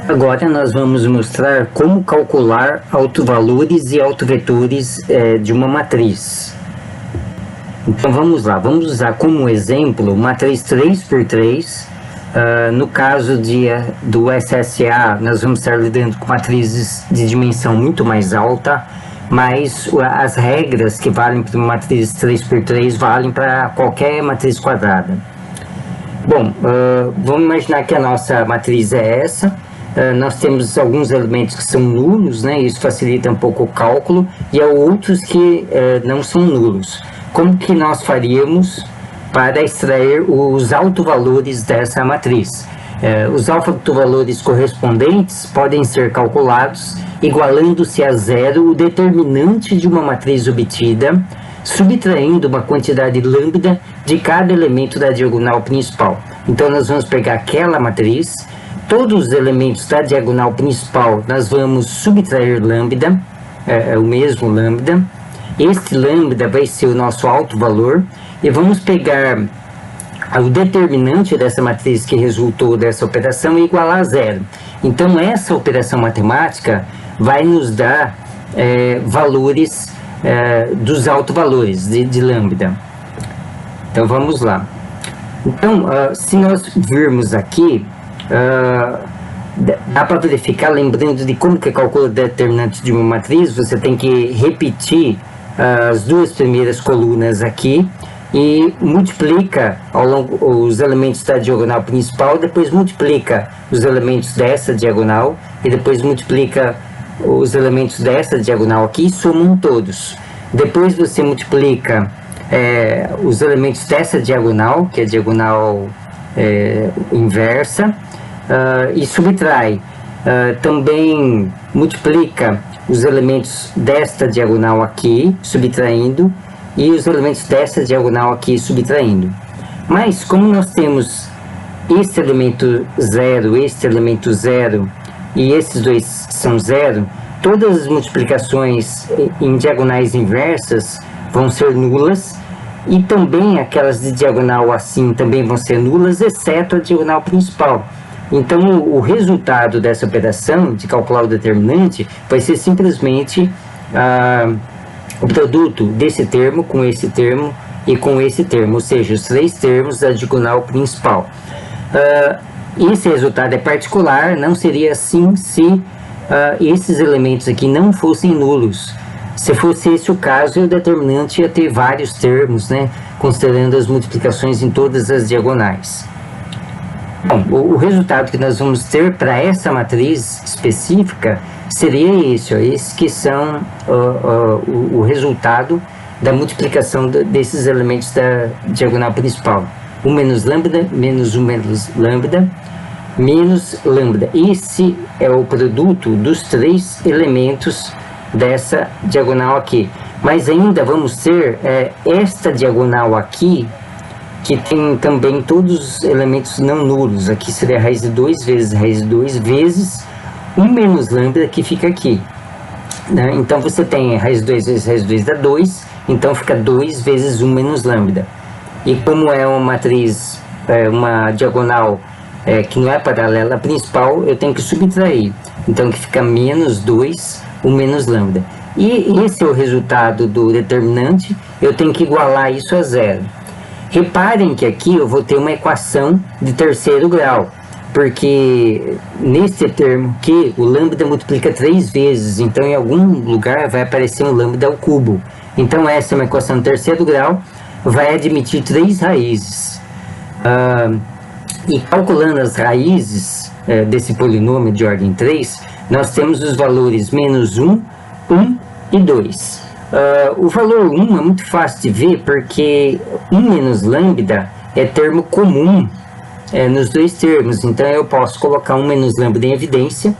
Agora nós vamos mostrar como calcular autovalores e autovetores de uma matriz. Então vamos lá, vamos usar como exemplo matriz 3x3. No caso do SSA, nós vamos estar lidando com matrizes de dimensão muito mais alta, mas as regras que valem para uma matriz 3x3 valem para qualquer matriz quadrada. Bom, vamos imaginar que a nossa matriz é essa. Nós temos alguns elementos que são nulos, né? Isso facilita um pouco o cálculo, e há outros que não são nulos. Como que nós faríamos para extrair os autovalores dessa matriz? Os autovalores correspondentes podem ser calculados igualando-se a zero o determinante de uma matriz obtida, subtraindo uma quantidade lambda de cada elemento da diagonal principal. Então nós vamos pegar aquela matriz, todos os elementos da diagonal principal nós vamos subtrair lambda, o mesmo lambda. Este lambda vai ser o nosso autovalor, e vamos pegar o determinante dessa matriz que resultou dessa operação e igualar a zero. Então essa operação matemática vai nos dar valores dos autovalores de lambda. Então vamos lá. Então se nós virmos aqui, dá para verificar, lembrando de como que calcula o determinante de uma matriz. Você tem que repetir as duas primeiras colunas aqui e multiplica ao longo os elementos da diagonal principal, depois multiplica os elementos dessa diagonal e depois multiplica os elementos dessa diagonal aqui e somam todos. Depois você multiplica os elementos dessa diagonal, que é a diagonal inversa, e subtrai. Também multiplica os elementos desta diagonal aqui, subtraindo, e os elementos dessa diagonal aqui, subtraindo. Mas como nós temos este elemento 0, este elemento 0, e esses dois são 0, todas as multiplicações em diagonais inversas vão ser nulas, e também aquelas de diagonal assim também vão ser nulas, exceto a diagonal principal. Então o resultado dessa operação de calcular o determinante vai ser simplesmente o produto desse termo com esse termo e com esse termo, ou seja, os três termos da diagonal principal. Esse resultado é particular, não seria assim se esses elementos aqui não fossem nulos. Se fosse esse o caso, o determinante ia ter vários termos, né, considerando as multiplicações em todas as diagonais. Bom, o resultado que nós vamos ter para essa matriz específica seria esse, ó, esse que são o resultado da multiplicação desses elementos da diagonal principal. 1 menos lambda, menos 1 menos lambda, menos lambda. Esse é o produto dos três elementos dessa diagonal aqui. Mas ainda vamos ter esta diagonal aqui, que tem também todos os elementos não nulos. Aqui seria a raiz de 2 vezes raiz de 2 vezes 1 menos lambda, que fica aqui, né? Então você tem raiz de 2 vezes raiz de 2 dá 2, então fica 2 vezes 1 menos lambda. E como é uma matriz, uma diagonal que não é paralela à principal, eu tenho que subtrair. Então que fica menos 2, 1 menos lambda. E esse é o resultado do determinante, eu tenho que igualar isso a zero. Reparem que aqui eu vou ter uma equação de terceiro grau, porque nesse termo aqui o lambda multiplica 3 vezes, então em algum lugar vai aparecer um lambda ao cubo. Então essa é uma equação de terceiro grau, vai admitir 3 raízes. E calculando as raízes desse polinômio de ordem 3, nós temos os valores menos 1, 1 e 2. O valor 1 é muito fácil de ver, porque 1 menos lambda é termo comum nos dois termos. Então eu posso colocar 1 menos lambda em evidência,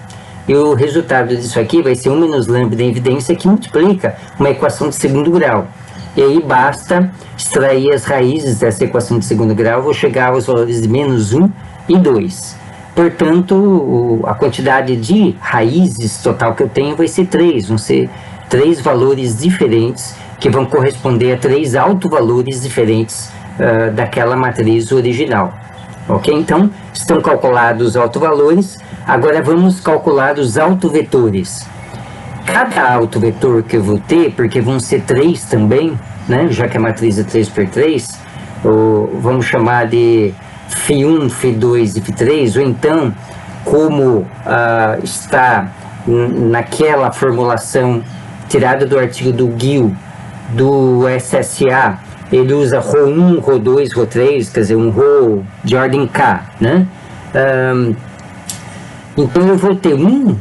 e o resultado disso aqui vai ser 1 menos lambda em evidência, que multiplica uma equação de segundo grau. E aí basta extrair as raízes dessa equação de segundo grau, vou chegar aos valores de menos 1 e 2. Portanto, a quantidade de raízes total que eu tenho vai ser 3, vão ser 3 valores diferentes, que vão corresponder a 3 autovalores diferentes daquela matriz original. ok? Então, estão calculados os autovalores, agora vamos calcular os autovetores. Cada autovetor que eu vou ter, porque vão ser 3 também, né? Já que a matriz é 3 por 3, vamos chamar de φ1, φ2 e φ3, ou então, como está naquela formulação tirada do artigo do Gill, do SSA, ele usa ρ1, ρ2, ρ3, quer dizer, um ρ de ordem K, né? Então eu vou ter um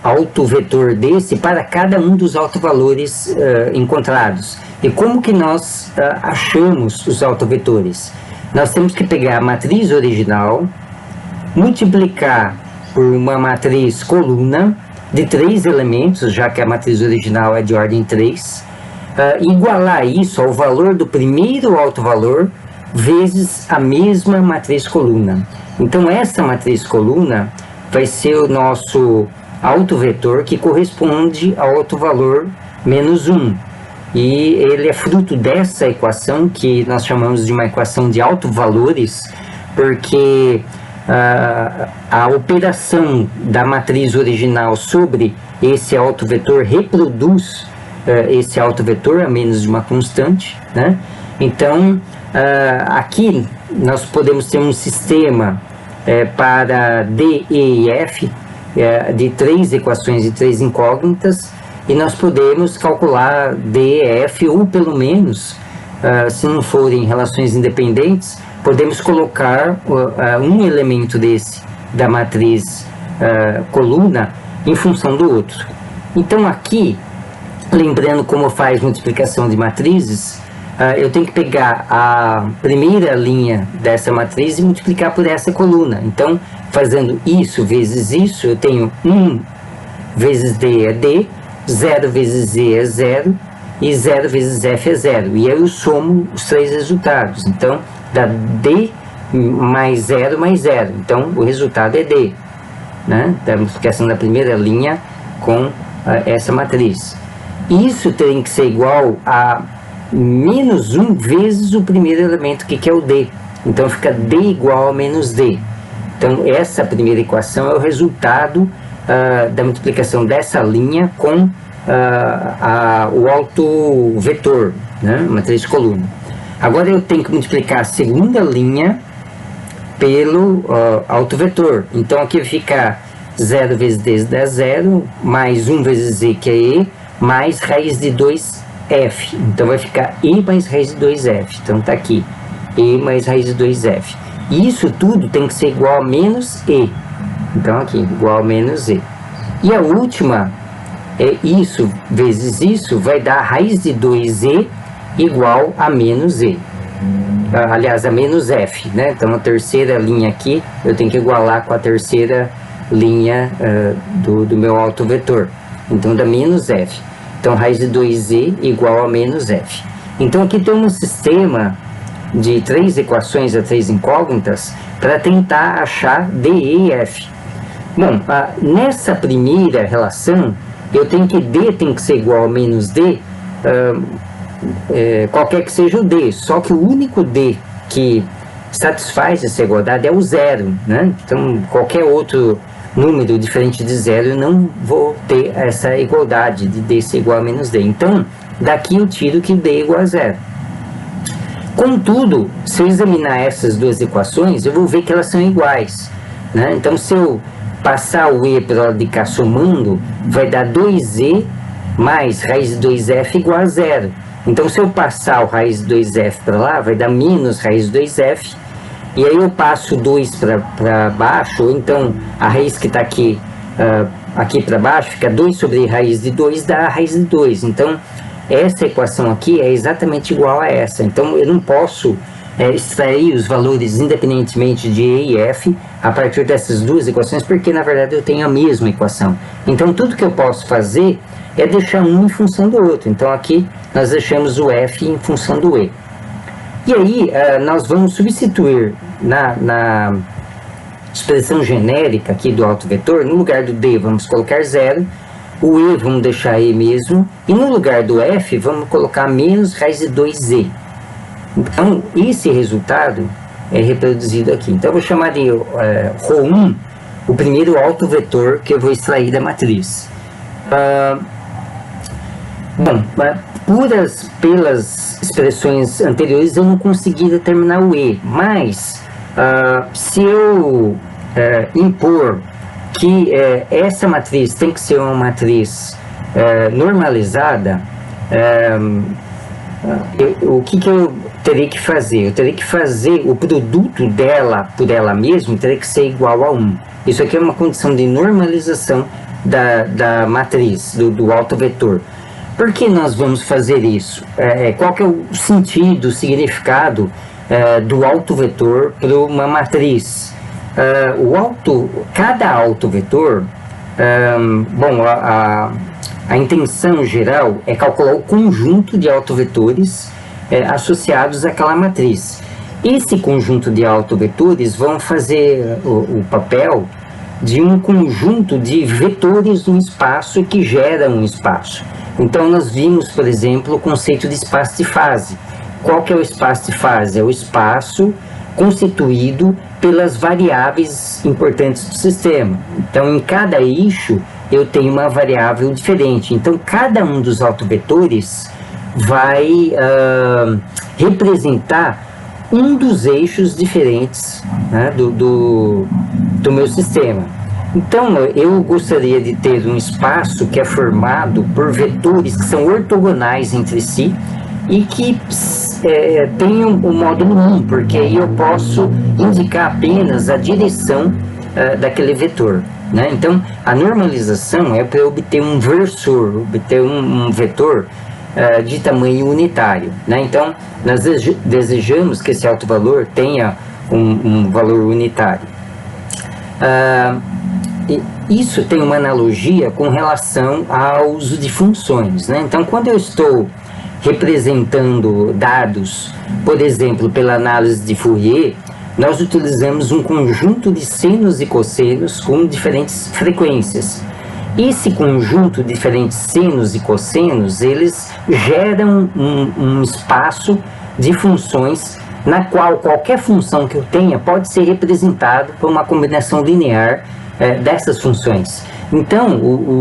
autovetor desse para cada um dos autovalores encontrados. E como que nós achamos os autovetores? Nós temos que pegar a matriz original, multiplicar por uma matriz coluna de 3 elementos, já que a matriz original é de ordem 3, igualar isso ao valor do primeiro autovalor vezes a mesma matriz coluna. Então essa matriz coluna vai ser o nosso autovetor que corresponde ao autovalor menos 1. E ele é fruto dessa equação que nós chamamos de uma equação de autovalores, porque a operação da matriz original sobre esse autovetor reproduz esse autovetor a menos de uma constante, né? Então, aqui nós podemos ter um sistema para D, E e F, de 3 equações e 3 incógnitas, e nós podemos calcular D, E, F, ou pelo menos, se não forem relações independentes, podemos colocar um elemento desse, da matriz coluna, em função do outro. Então aqui, lembrando como faz multiplicação de matrizes, eu tenho que pegar a primeira linha dessa matriz e multiplicar por essa coluna. Então, fazendo isso vezes isso, eu tenho 1 vezes D é D, 0 vezes Z é 0, e 0 vezes F é 0. E aí eu somo os 3 resultados. Então, dá D mais 0 mais 0. Então, o resultado é D, né? Da multiplicação da primeira linha com essa matriz. Isso tem que ser igual a menos 1 vezes o primeiro elemento, que é o D. Então, fica D igual a menos D. Então, essa primeira equação é o resultado da multiplicação dessa linha com o autovetor, né? Matriz coluna. Agora eu tenho que multiplicar a segunda linha pelo autovetor. Então aqui vai ficar 0 vezes D dá 0, mais 1 vezes Z, que é E, mais raiz de 2F. Então vai ficar E mais raiz de 2F. Então tá aqui, E mais raiz de 2F. E isso tudo tem que ser igual a menos E. Então aqui, igual a menos E. E a última é isso vezes isso, vai dar raiz de 2E igual a menos E. Aliás, a menos F, né? Então a terceira linha aqui, eu tenho que igualar com a terceira linha do meu autovetor. Então dá menos F. Então raiz de 2E igual a menos F. Então aqui tem um sistema de 3 equações a 3 incógnitas para tentar achar D, E e F. Bom, nessa primeira relação, eu tenho que D tem que ser igual a menos D, qualquer que seja o D, só que o único D que satisfaz essa igualdade é o 0, né? Então, qualquer outro número diferente de 0, eu não vou ter essa igualdade de D ser igual a menos D. Então, daqui eu tiro que D é igual a 0. Contudo, se eu examinar essas duas equações, eu vou ver que elas são iguais, né? Então, se eu passar o E pela lado de cá somando, vai dar 2E mais raiz de 2F igual a 0. Então, se eu passar o raiz de 2F para lá, vai dar menos raiz de 2F. E aí eu passo 2 para baixo, ou então a raiz que está aqui, aqui para baixo, fica 2 sobre raiz de 2, dá a raiz de 2. Então, essa equação aqui é exatamente igual a essa. Então, eu não posso extrair os valores independentemente de E e F a partir dessas duas equações, porque na verdade eu tenho a mesma equação. Então tudo que eu posso fazer é deixar um em função do outro. Então aqui nós deixamos o F em função do E. E aí nós vamos substituir na expressão genérica aqui do autovetor, no lugar do D vamos colocar 0, o E vamos deixar E mesmo, e no lugar do F vamos colocar menos raiz de 2E. Então, esse resultado é reproduzido aqui. Então eu vou chamar de ρ1 o primeiro autovetor que eu vou extrair da matriz. Bom, pelas expressões anteriores eu não consegui determinar o E, mas se eu impor que essa matriz tem que ser uma matriz normalizada, o que eu terei que fazer? Eu terei que fazer o produto dela por ela mesma, teria que ser igual a 1. Isso aqui é uma condição de normalização da matriz, do autovetor. Por que nós vamos fazer isso? Qual que é o sentido, o significado do autovetor para uma matriz? Cada autovetor, a intenção geral é calcular o conjunto de autovetores associados àquela matriz. Esse conjunto de autovetores vão fazer o papel de um conjunto de vetores no espaço que geram um espaço. Então nós vimos, por exemplo, o conceito de espaço de fase. Qual que é o espaço de fase? É o espaço constituído pelas variáveis importantes do sistema. Então em cada eixo eu tenho uma variável diferente. Então cada um dos autovetores vai representar um dos eixos diferentes, né, do meu sistema. Então, eu gostaria de ter um espaço que é formado por vetores que são ortogonais entre si e que tenham o módulo 1, porque aí eu posso indicar apenas a direção daquele vetor, né? Então, a normalização é para eu obter um versor, obter um vetor de tamanho unitário, né? Então, nós desejamos que esse autovalor tenha um valor unitário. Isso tem uma analogia com relação ao uso de funções, né? Então, quando eu estou representando dados, por exemplo, pela análise de Fourier, nós utilizamos um conjunto de senos e cossenos com diferentes frequências. Esse conjunto de diferentes senos e cossenos, eles geram um espaço de funções na qual qualquer função que eu tenha pode ser representada por uma combinação linear dessas funções. Então,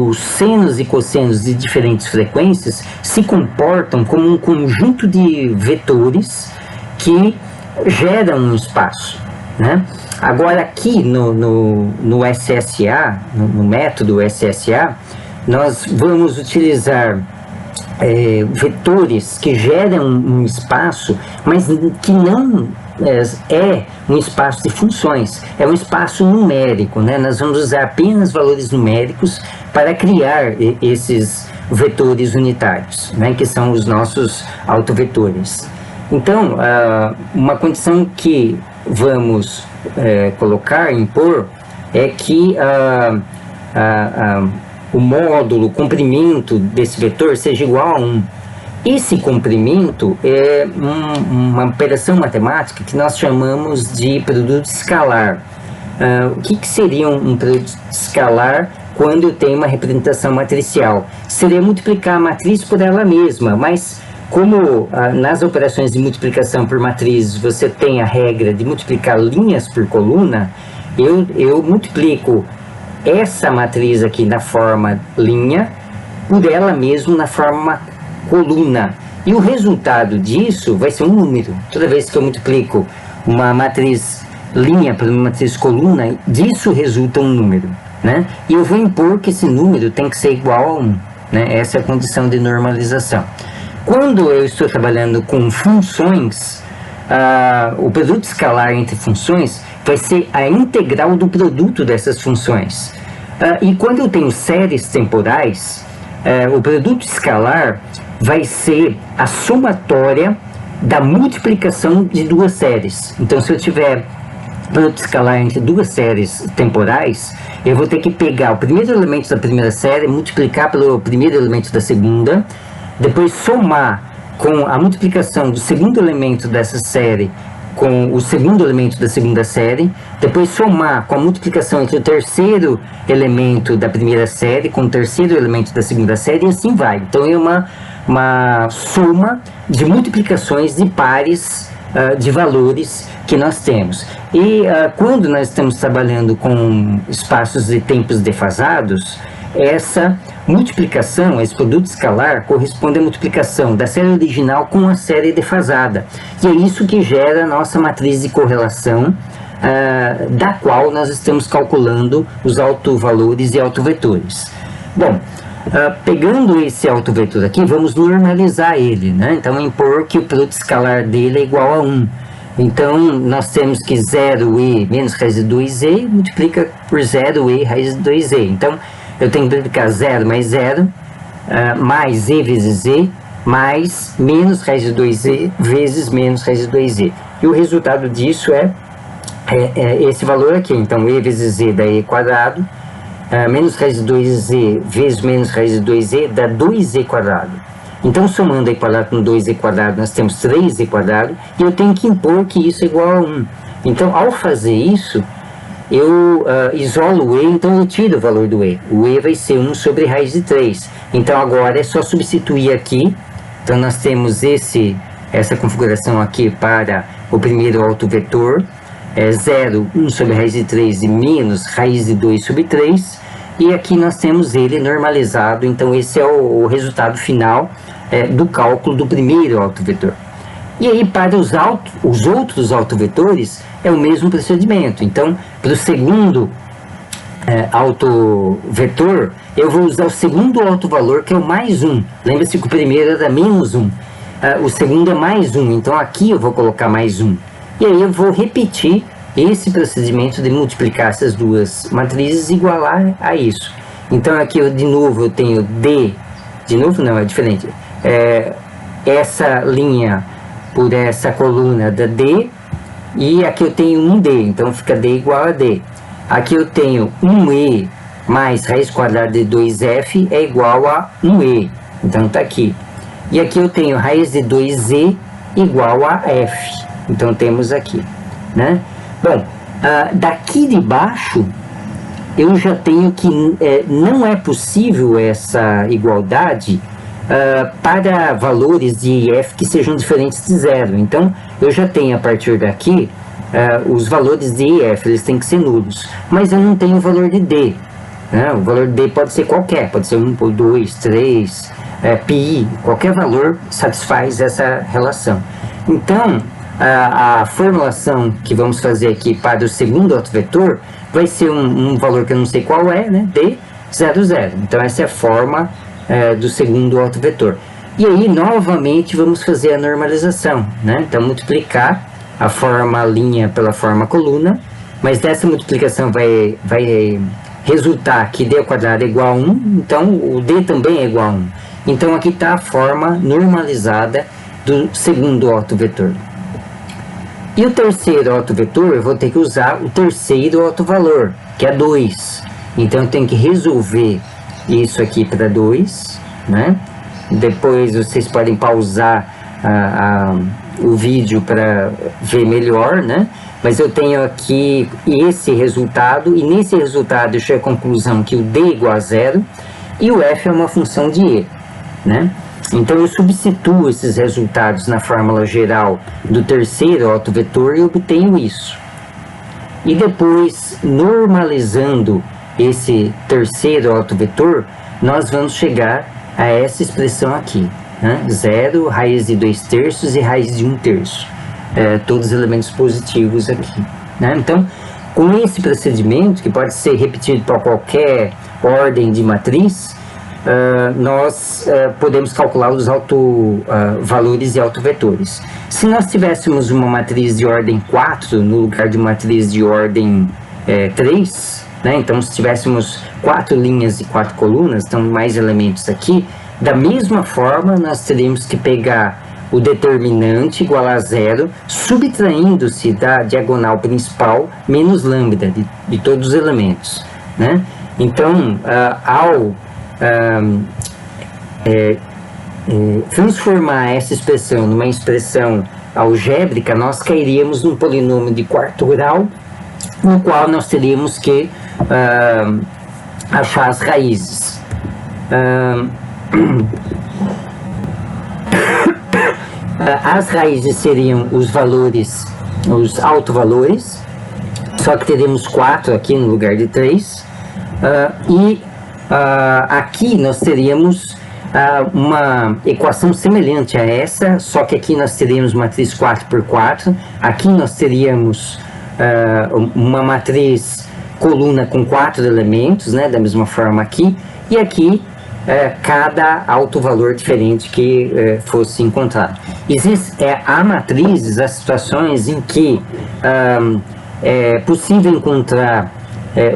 os senos e cossenos de diferentes frequências se comportam como um conjunto de vetores que geram um espaço, né? Agora, aqui no SSA, no método SSA, nós vamos utilizar vetores que geram um espaço, mas que não é um espaço de funções, é um espaço numérico, né? Nós vamos usar apenas valores numéricos para criar esses vetores unitários, né? Que são os nossos autovetores. Então, uma condição que vamos impor, é que o módulo, o comprimento desse vetor seja igual a 1. Esse comprimento é uma operação matemática que nós chamamos de produto escalar. O que seria um produto escalar quando eu tenho uma representação matricial? Seria multiplicar a matriz por ela mesma, mas como nas operações de multiplicação por matrizes você tem a regra de multiplicar linhas por coluna, eu multiplico essa matriz aqui na forma linha por ela mesma na forma coluna. E o resultado disso vai ser um número. Toda vez que eu multiplico uma matriz linha por uma matriz coluna, disso resulta um número, né? E eu vou impor que esse número tem que ser igual a 1, né? Essa é a condição de normalização. Quando eu estou trabalhando com funções, o produto escalar entre funções vai ser a integral do produto dessas funções. E quando eu tenho séries temporais, o produto escalar vai ser a somatória da multiplicação de duas séries. Então, se eu tiver produto escalar entre duas séries temporais, eu vou ter que pegar o primeiro elemento da primeira série, multiplicar pelo primeiro elemento da segunda, depois somar com a multiplicação do segundo elemento dessa série com o segundo elemento da segunda série, depois somar com a multiplicação entre o terceiro elemento da primeira série com o terceiro elemento da segunda série, e assim vai. Então é uma soma de multiplicações de pares de valores que nós temos. E quando nós estamos trabalhando com espaços de tempos defasados, essa multiplicação, esse produto escalar, corresponde à multiplicação da série original com a série defasada. E é isso que gera a nossa matriz de correlação, da qual nós estamos calculando os autovalores e autovetores. Bom, pegando esse autovetor aqui, vamos normalizar ele, né? Então, impor que o produto escalar dele é igual a 1. Então, nós temos que 0e menos raiz de 2e multiplica por 0e raiz de 2e. Então, eu tenho que multiplicar 0 mais 0, mais e vezes e, mais menos raiz de 2e vezes menos raiz de 2e. E o resultado disso é esse valor aqui. Então, e vezes e dá e quadrado, menos raiz de 2e vezes menos raiz de 2e dá 2e quadrado. Então, somando e quadrado com 2e quadrado, nós temos 3e quadrado, e eu tenho que impor que isso é igual a 1. Então, ao fazer isso, eu isolo o e, então eu tiro o valor do e. O e vai ser 1 sobre raiz de 3. Então, agora é só substituir aqui. Então, nós temos essa configuração aqui para o primeiro autovetor. 0, 1 sobre raiz de 3 e menos raiz de 2 sobre 3. E aqui nós temos ele normalizado. Então, esse é o resultado final do cálculo do primeiro autovetor. E aí, para os outros autovetores, é o mesmo procedimento. Então, para o segundo autovetor, eu vou usar o segundo autovalor, que é o mais 1. Lembra-se que o primeiro era menos 1. O segundo é mais 1. Então, aqui eu vou colocar mais 1. E aí eu vou repetir esse procedimento de multiplicar essas duas matrizes e igualar a isso. Então, aqui de novo eu tenho D. De novo não, é diferente. Essa linha por essa coluna da D, e aqui eu tenho 1D, então fica D igual a D. Aqui eu tenho 1E mais raiz quadrada de 2F é igual a 1E, então está aqui. E aqui eu tenho raiz de 2E igual a F, então temos aqui, né? Bom, daqui de baixo, eu já tenho que não é possível essa igualdade para valores de IF que sejam diferentes de 0. Então, eu já tenho a partir daqui os valores de IF, eles têm que ser nulos. Mas eu não tenho o valor de D. Né? O valor de D pode ser qualquer, pode ser 1, 2, 3, pi, qualquer valor satisfaz essa relação. Então, a formulação que vamos fazer aqui para o segundo autovetor vai ser um valor que eu não sei qual é, né? D, 0, 0. Então, essa é a forma do segundo autovetor. E aí, novamente, vamos fazer a normalização, né? Então, multiplicar a forma linha pela forma coluna, mas dessa multiplicação vai resultar que D ao quadrado é igual a 1, então o D também é igual a 1. Então, aqui está a forma normalizada do segundo autovetor. E o terceiro autovetor, eu vou ter que usar o terceiro autovalor, que é 2. Então, eu tenho que resolver isso aqui para 2, né? Depois vocês podem pausar o vídeo para ver melhor, né? Mas eu tenho aqui esse resultado, e nesse resultado eu chego à conclusão que o D é igual a 0 e o F é uma função de E, né? Então eu substituo esses resultados na fórmula geral do terceiro autovetor e obtenho isso. E depois, normalizando esse terceiro autovetor, nós vamos chegar a essa expressão aqui, né? 0, raiz de 2/3 e raiz de 1/3. Todos os elementos positivos aqui, né? Então, com esse procedimento, que pode ser repetido para qualquer ordem de matriz, nós podemos calcular os valores e autovetores. Se nós tivéssemos uma matriz de ordem 4 no lugar de uma matriz de ordem 3, né? Então, se tivéssemos 4 linhas e 4 colunas, então mais elementos aqui, da mesma forma, nós teríamos que pegar o determinante igual a 0, subtraindo-se da diagonal principal menos lambda de todos os elementos, né? Então, ao transformar essa expressão numa expressão algébrica, nós cairíamos num polinômio de quarto grau, no qual nós teríamos que achar as raízes. As raízes seriam os valores, os autovalores, só que teremos 4 aqui no lugar de 3. Aqui nós teríamos uma equação semelhante a essa, só que aqui nós teríamos matriz 4x4. Aqui nós teríamos uma matriz coluna com 4 elementos, né, da mesma forma aqui. E aqui cada autovalor diferente que fosse encontrado. Há matrizes, há situações em que é possível encontrar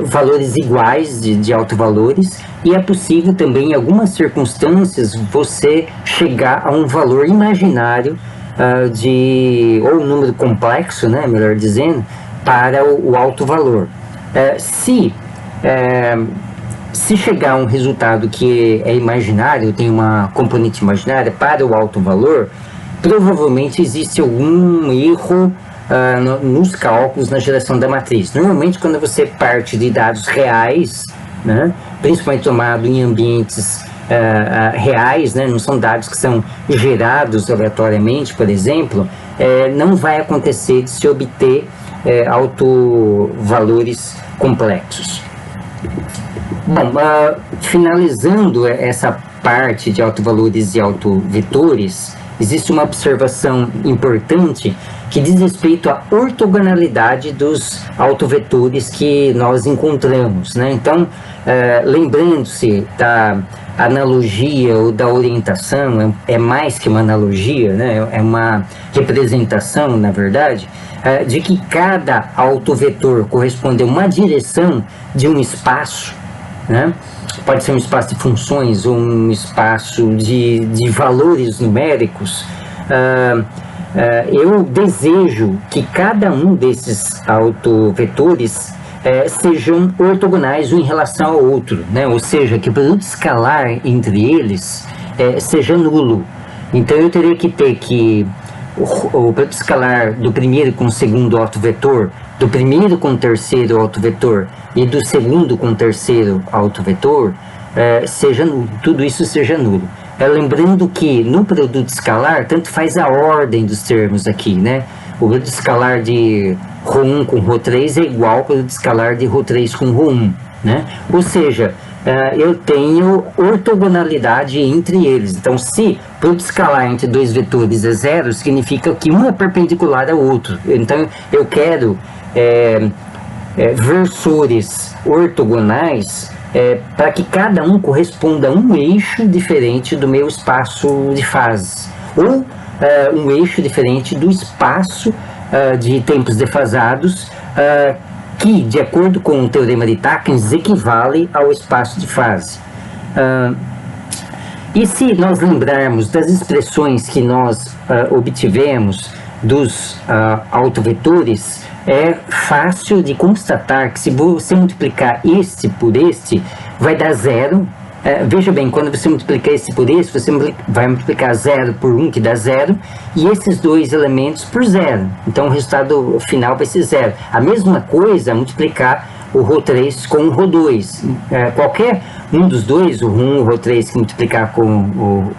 valores iguais de autovalores, e é possível também, em algumas circunstâncias, você chegar a um valor imaginário ou um número complexo, né, melhor dizendo, para o autovalor. Se chegar a um resultado que é imaginário, tem uma componente imaginária para o autovalor, provavelmente existe algum erro nos cálculos, na geração da matriz. Normalmente, quando você parte de dados reais, né, principalmente tomado em ambientes reais, né, não são dados que são gerados aleatoriamente, por exemplo, não vai acontecer de se obter autovalores complexos. Bom, finalizando essa parte de autovalores e autovetores, existe uma observação importante que diz respeito à ortogonalidade dos autovetores que nós encontramos, né? Então, lembrando-se da analogia ou da orientação, é mais que uma analogia, né? É uma representação, na verdade, de que cada autovetor corresponde a uma direção de um espaço, né? Pode ser um espaço de funções ou um espaço de valores numéricos. Eu desejo que cada um desses autovetores sejam ortogonais um em relação ao outro, né? Ou seja, que o produto escalar entre eles seja nulo. Então eu teria que ter que o produto escalar do primeiro com o segundo autovetor, do primeiro com o terceiro autovetor e do segundo com o terceiro autovetor seja nulo, tudo isso seja nulo. Lembrando que no produto escalar, tanto faz a ordem dos termos aqui, né? O produto escalar de ρ1 com ρ3 é igual ao produto escalar de ρ3 com ρ1, né? Ou seja, eu tenho ortogonalidade entre eles. Então, se o produto escalar entre dois vetores é zero, significa que um é perpendicular ao outro. Então, eu quero versores ortogonais para que cada um corresponda a um eixo diferente do meu espaço de fases, ou um eixo diferente do espaço de tempos defasados, que, de acordo com o teorema de Takens, equivale ao espaço de fase. E se nós lembrarmos das expressões que nós obtivemos dos autovetores, é fácil de constatar que se você multiplicar este por este, vai dar zero. Veja bem, quando você multiplicar esse por esse, você vai multiplicar 0 por 1, que dá 0, e esses dois elementos por 0. Então o resultado final vai ser 0. A mesma coisa multiplicar o ρ3 com o ρ2. Qualquer um dos dois, o ρ1 e o ρ3, que multiplicar com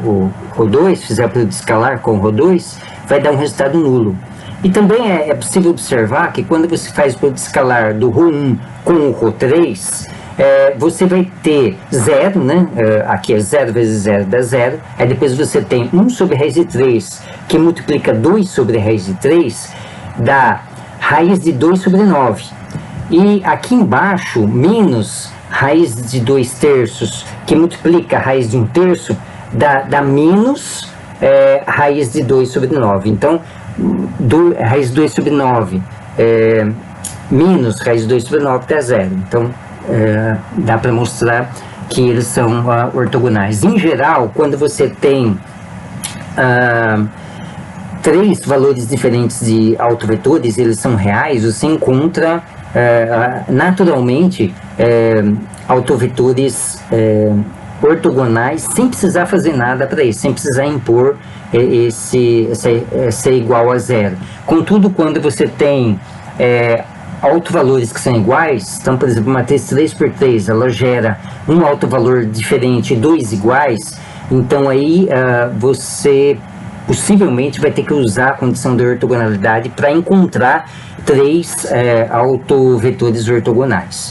o ρ2, fizer o produto escalar com o ρ2, vai dar um resultado nulo. E também é possível observar que quando você faz o produto escalar do ρ1 com o ρ3, você vai ter 0, né? Aqui é 0 vezes 0 dá 0. Aí depois você tem 1 sobre raiz de 3, que multiplica 2 sobre raiz de 3, dá raiz de 2 sobre 9. E aqui embaixo, menos raiz de 2 terços, que multiplica raiz de 1 terço, dá menos raiz de 2 sobre 9. Então, raiz de 2 sobre 9 menos raiz de 2 sobre 9 dá 0. Então, dá para mostrar que eles são ortogonais. Em geral, quando você tem 3 valores diferentes de autovetores, eles são reais, você encontra naturalmente autovetores ortogonais sem precisar fazer nada para isso, sem precisar impor ser igual a 0. Contudo, quando você tem autovalores que são iguais, então, por exemplo, uma matriz 3 por 3, ela gera um autovalor diferente e 2 iguais, então aí você possivelmente vai ter que usar a condição de ortogonalidade para encontrar três autovetores ortogonais.